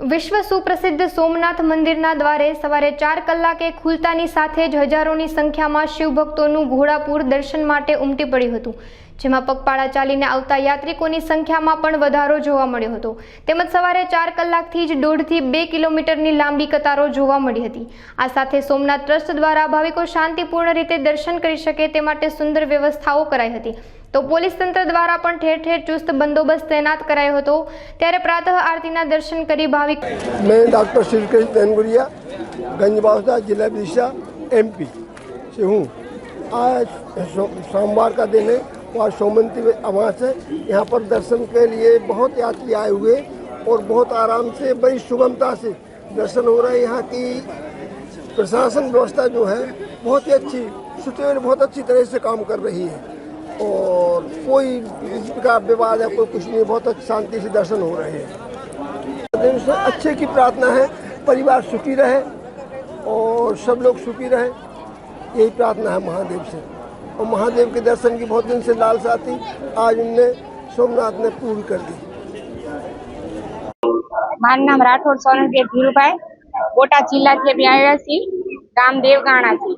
વિશ્વ સુપ્રસિદ્ધ સોમનાથ મંદિરના દ્વારે સવારે 4 કલાકે ખુલતાની સાથે જ હજારોની સંખ્યામાં શિવભક્તોનું ઘોડાપુર દર્શન માટે ઉમટી પડ્યું હતું, જેમાં પગપાળા ચાલીને આવતા યાત્રિકોની સંખ્યામાં પણ વધારો જોવા મળ્યો હતો। તેમજ સવારે 4 કલાકથી જ 1.5 થી 2 કિલોમીટરની લાંબી કતારો જોવા મળી હતી। આ સાથે સોમનાથ ટ્રસ્ટ દ્વારા ભાવિકો શાંતિપૂર્ણ રીતે દર્શન કરી શકે તે માટે સુંદર વ્યવસ્થાઓ કરાઈ હતી। तो पोलीस तंत्र द्वारा पण ठेर ठेर चुस्त बंदोबस्त तैनात करायो हतो। त्यारे प्रातः आरतीना दर्शन करी भाविक। मैं डॉक्टर श्रीकृष्ण तनगुरिया गंजबावसा जिला विदिशा MP से हूँ। आज सोमवार का दिन है और सोमवती अमावस है। यहाँ पर दर्शन के लिए बहुत यात्री आए हुए और बहुत आराम से बड़ी सुगमता से दर्शन हो रहा है। यहाँ की प्रशासन व्यवस्था जो है बहुत ही अच्छी सुचारू बहुत अच्छी तरह से काम कर रही है और कोई इस प्रकार विवाद है कोई कुछ नहीं, बहुत अच्छी शांति से दर्शन हो रहे हैं। अच्छे की प्रार्थना है, परिवार सुखी रहे और सब लोग सुखी रहे, यही प्रार्थना है महादेव से। और महादेव के दर्शन की बहुत दिन से लालसा थी, आज उनने सोमनाथ ने पूरी कर दी। मारू नाम राठौड़ सोनल धीरूभाई बोटाद जिला थी आव्या छी, गाम देवगाणा थी।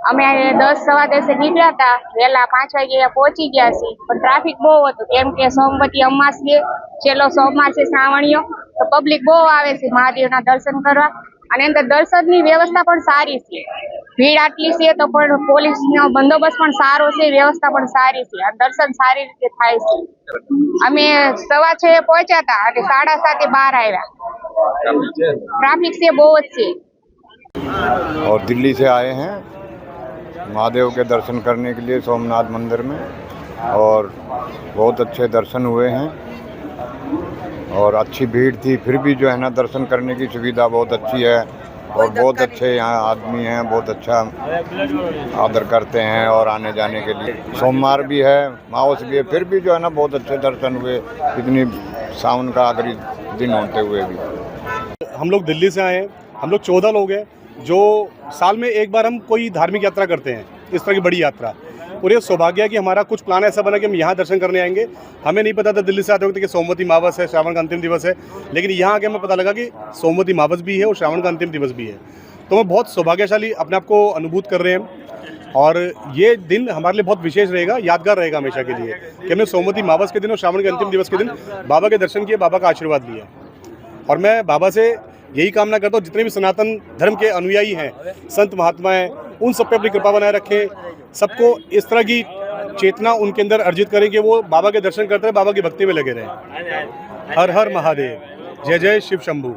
अमे 10 सवा 10 निकळ्या था, वेला 5 वागे पहोंची गया छी, पण ट्राफिक बहुत हतुं केम के सोमवती अमास छे, छेल्लो सोमवार छे श्रावणियो, तो पब्लिक बहुत आवे छे महादेवना दर्शन करवा। अने अंदर दर्शननी व्यवस्था पण सारी छे, भीड़ आटली छे तो पण पोलीसनो बंदोबस्त पण सारो छे, व्यवस्था पण सारी छे, दर्शन सारी रीते थाय छे। अमे 6:15 पहोंच्या था अने 7:30 बहार आव्या। ट्राफिक से बहुत छे। और दिल्ली से आए हैं महादेव के दर्शन करने के लिए सोमनाथ मंदिर में, और बहुत अच्छे दर्शन हुए हैं और अच्छी भीड़ थी, फिर भी जो है ना दर्शन करने की सुविधा बहुत अच्छी है और बहुत अच्छे यहाँ आदमी हैं, बहुत अच्छा आदर करते हैं और आने जाने के लिए। सोमवार भी है, अमावस भी है, फिर भी जो है ना बहुत अच्छे दर्शन हुए, इतनी सावन का आखिरी दिन होते हुए भी। हम लोग दिल्ली से आए हैं, हम लोग 14 लोग हैं जो साल में एक बार हम कोई धार्मिक यात्रा करते हैं, इस तरह की बड़ी यात्रा। और ये सौभाग्य है कि हमारा कुछ प्लान ऐसा बना कि हम यहाँ दर्शन करने आएंगे। हमें नहीं पता था दिल्ली से आते वक्त कि सोमवती अमावस है, श्रावण का अंतिम दिवस है, लेकिन यहाँ आके हमें पता लगा कि सोमवती अमावस भी है और श्रावण का अंतिम दिवस भी है। तो हम बहुत सौभाग्यशाली अपने आप को अनुभूत कर रहे हैं और ये दिन हमारे लिए बहुत विशेष रहेगा, यादगार रहेगा हमेशा के लिए कि हमने सोमवती अमावस के दिन और श्रावण के अंतिम दिवस के दिन बाबा के दर्शन किए, बाबा का आशीर्वाद लिया। और मैं बाबा से यही कामना करता हूँ जितने भी सनातन धर्म के अनुयायी हैं, संत महात्मा हैं, उन सब पे अपनी कृपा बनाए रखें, सबको इस तरह की चेतना उनके अंदर अर्जित करें कि वो बाबा के दर्शन करते रहे, बाबा की भक्ति में लगे रहें। हर हर महादेव, जय जय शिव शंभू।